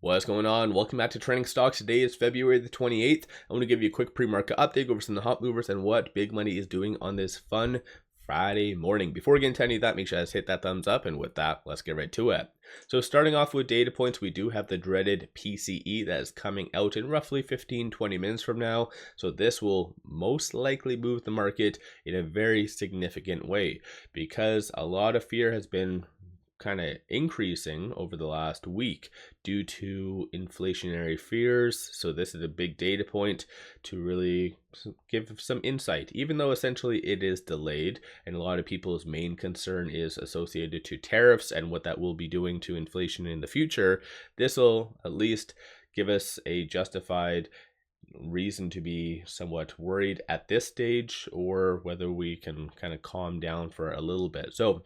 What's going on? Welcome back to Trending Stocks. Today is February the 28th. I want to give you a quick pre-market update, go over some of the hot movers and what big money is doing on this fun Friday morning. Before we get into any of that, make sure you guys hit that thumbs up, and with that, let's get right to it. So starting off with data points, we do have the dreaded PCE that is coming out in roughly 15-20 minutes from now. So this will most likely move the market in a very significant way because a lot of fear has been kind of increasing over the last week due to inflationary fears. So this is a big data point to really give some insight, even though essentially it is delayed and a lot of people's main concern is associated to tariffs and what that will be doing to inflation in the future. This will at least give us a justified reason to be somewhat worried at this stage, or whether we can kind of calm down for a little bit. So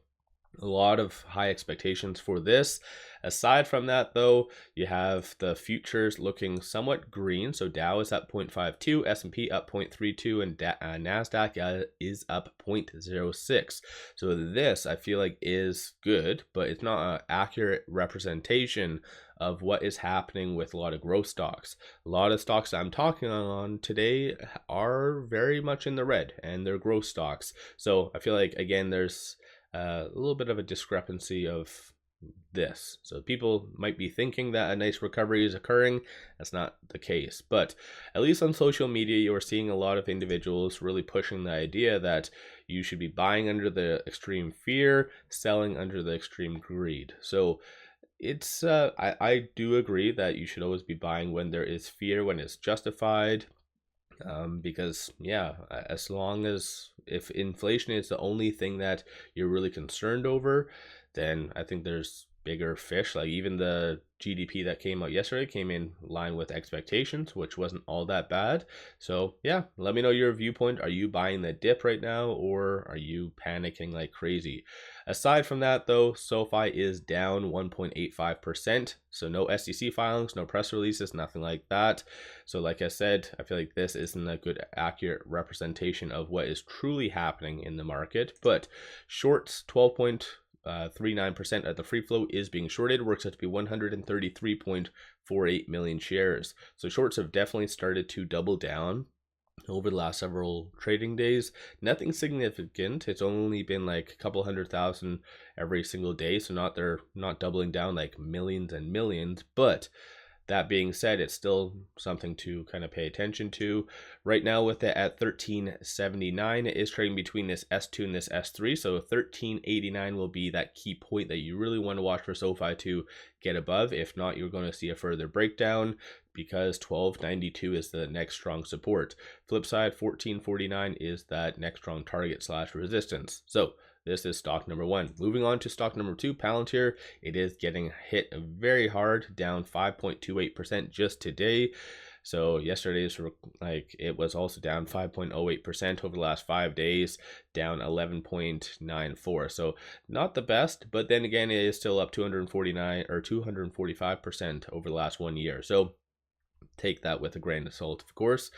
a lot of high expectations for this. Aside from that, though, you have the futures looking somewhat green. So Dow is up 0.52, S&P up 0.32, and NASDAQ is up 0.06. So this, I feel like, is good, but it's not an accurate representation of what is happening with a lot of growth stocks. A lot of stocks I'm talking on today are very much in the red, and they're growth stocks. So I feel like, again, there's a little bit of a discrepancy of this. So people might be thinking that a nice recovery is occurring. That's not the case. But at least on social media, you're seeing a lot of individuals really pushing the idea that you should be buying under the extreme fear, selling under the extreme greed. So it's I do agree that you should always be buying when there is fear, when it's justified. Because yeah, as long as if inflation is the only thing that you're really concerned over, then I think there's bigger fish. Like even the GDP that came out yesterday came in line with expectations, which wasn't all that bad. So yeah, let me know your viewpoint. Are you buying the dip right now, or are you panicking like crazy? Aside from that, though, Sofi is down 1.85%. So no SEC filings, no press releases, nothing like that. So like I said, I feel like this isn't a good accurate representation of what is truly happening in the market. But shorts, 12.39% of the free float is being shorted, works out to be 133.48 million shares. So shorts have definitely started to double down over the last several trading days. Nothing significant. It's only been like a couple 100,000 every single day. So they're not doubling down like millions and millions, but that being said, it's still something to kind of pay attention to. Right now with it at 13.79, it is trading between this S2 and this S3. So 13.89 will be that key point that you really want to watch for Sofi to get above. If not, you're going to see a further breakdown because 12.92 is the next strong support. Flip side, 14.49 is that next strong target / resistance. So this is stock number one. Moving on to stock number two, Palantir. It is getting hit very hard, down 5.28% just today. So yesterday's, like, it was also down 5.08% over the last 5 days, down 11.94. So not the best, but then again, it is still up 249 or 245% over the last 1 year. So take that with a grain of salt, of course.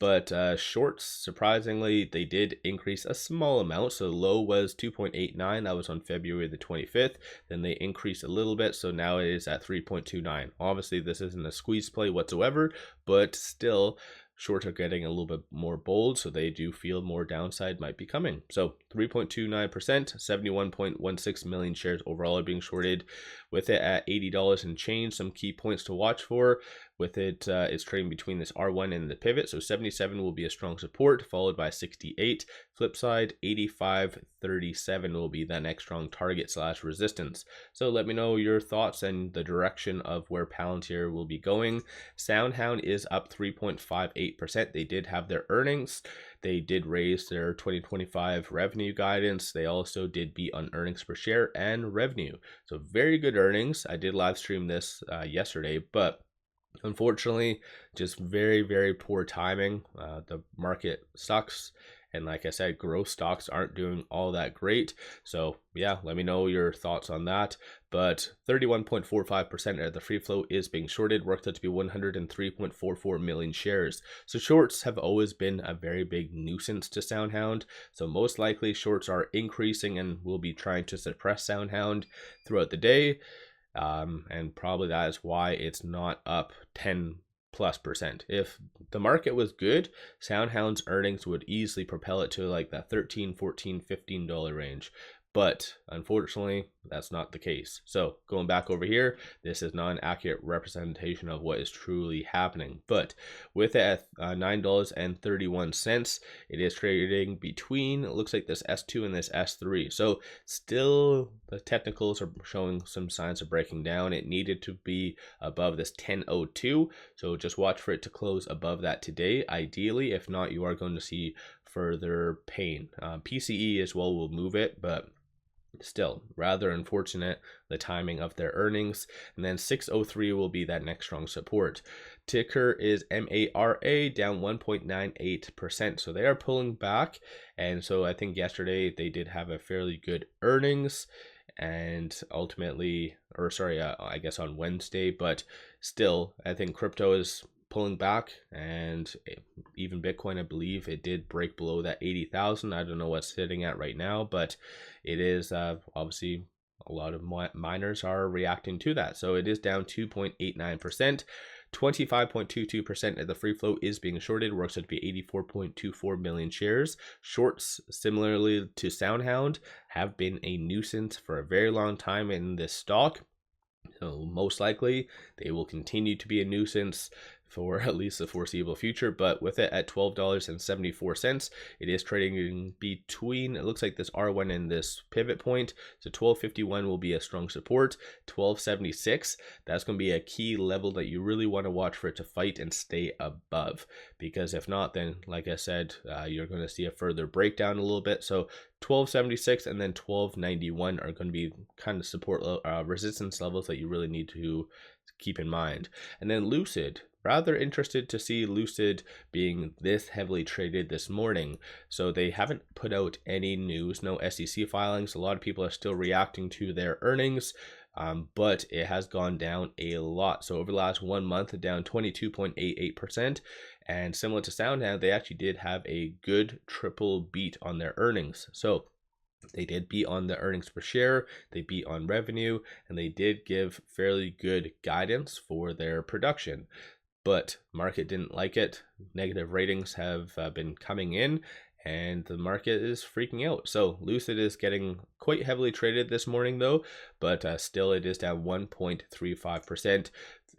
But shorts, surprisingly, they did increase a small amount. So the low was 2.89. That was on February the 25th. Then they increased a little bit. So now it is at 3.29. Obviously, this isn't a squeeze play whatsoever, but still, shorts are getting a little bit more bold, so they do feel more downside might be coming. So 3.29%, 71.16 million shares overall are being shorted. With it at $80 and change, some key points to watch for. With it, it's trading between this R1 and the pivot. So 77 will be a strong support, followed by 68. Flip side, 85.37 will be that next strong target / resistance. So let me know your thoughts and the direction of where Palantir will be going. SoundHound is up 3.58%. They did have their earnings. They did raise their 2025 revenue guidance. They also did beat on earnings per share and revenue. So very good earnings. I did live stream this yesterday, but unfortunately, just very, very poor timing. The market sucks. And like I said, growth stocks aren't doing all that great. So yeah, let me know your thoughts on that. But 31.45% of the free float is being shorted, worked out to be 103.44 million shares. So shorts have always been a very big nuisance to SoundHound. So most likely shorts are increasing and will be trying to suppress SoundHound throughout the day. and probably that is why it's not up 10+%. If the market was good, SoundHound's earnings would easily propel it to like that $13, $14, $15 range. But unfortunately, that's not the case. So going back over here, this is not an accurate representation of what is truly happening. But with it at $9.31, it is trading between, it looks like this S2 and this S3. So still the technicals are showing some signs of breaking down. It needed to be above this 10.02. So just watch for it to close above that today, ideally. If not, you are going to see further pain. PCE as well will move it, but still rather unfortunate, the timing of their earnings. And then 603 will be that next strong support. Ticker is MARA, down 1.98%. So they are pulling back. And so I think yesterday they did have a fairly good earnings, and ultimately, or sorry, I guess on Wednesday, but still I think crypto is pulling back, and even Bitcoin, I believe it did break below that 80,000. I don't know what's sitting at right now, but it is obviously a lot of miners are reacting to that. So it is down 2.89%. 25.22% of the free float is being shorted, works out to be 84.24 million shares. Shorts, similarly to SoundHound, have been a nuisance for a very long time in this stock. So most likely they will continue to be a nuisance for at least the foreseeable future. But with it at $12.74, it is trading between, it looks like this R1 and this pivot point. So 12.51 will be a strong support. 12.76, that's going to be a key level that you really want to watch for it to fight and stay above, because if not, then like I said, you're going to see a further breakdown a little bit. So 12.76 and then 12.91 are going to be kind of support resistance levels that you really need to keep in mind. And then Lucid, rather interested to see Lucid being this heavily traded this morning. So they haven't put out any news, no SEC filings. A lot of people are still reacting to their earnings, but it has gone down a lot. So over the last 1 month, down 22.88%. And similar to SoundHound, they actually did have a good triple beat on their earnings. So they did beat on the earnings per share, they beat on revenue, and they did give fairly good guidance for their production. But market didn't like it. Negative ratings have been coming in, and the market is freaking out. So Lucid is getting quite heavily traded this morning though, but still it is down 1.35%.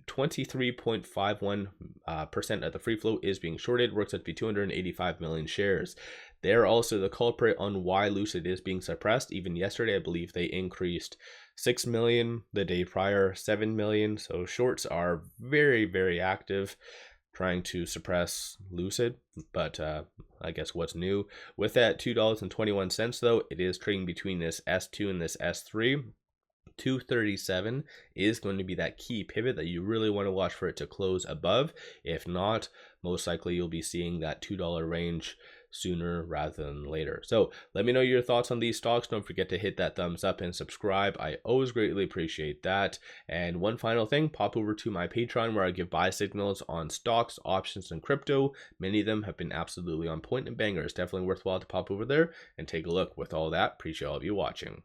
23.51% of the free float is being shorted, works out to be 285 million shares. They're also the culprit on why Lucid is being suppressed. Even yesterday, I believe they increased 6 million, the day prior 7 million. So shorts are very, very active trying to suppress Lucid. But I guess what's new with that $2.21 though, it is trading between this S2 and this S3. 237 is going to be that key pivot that you really want to watch for it to close above. If not, most likely you'll be seeing that $2 range sooner rather than later. So let me know your thoughts on these stocks. Don't forget to hit that thumbs up and subscribe. I always greatly appreciate that. And one final thing, pop over to my Patreon where I give buy signals on stocks, options, and crypto. Many of them have been absolutely on point and bangers. Definitely worthwhile to pop over there and take a look. With all that, appreciate all of you watching.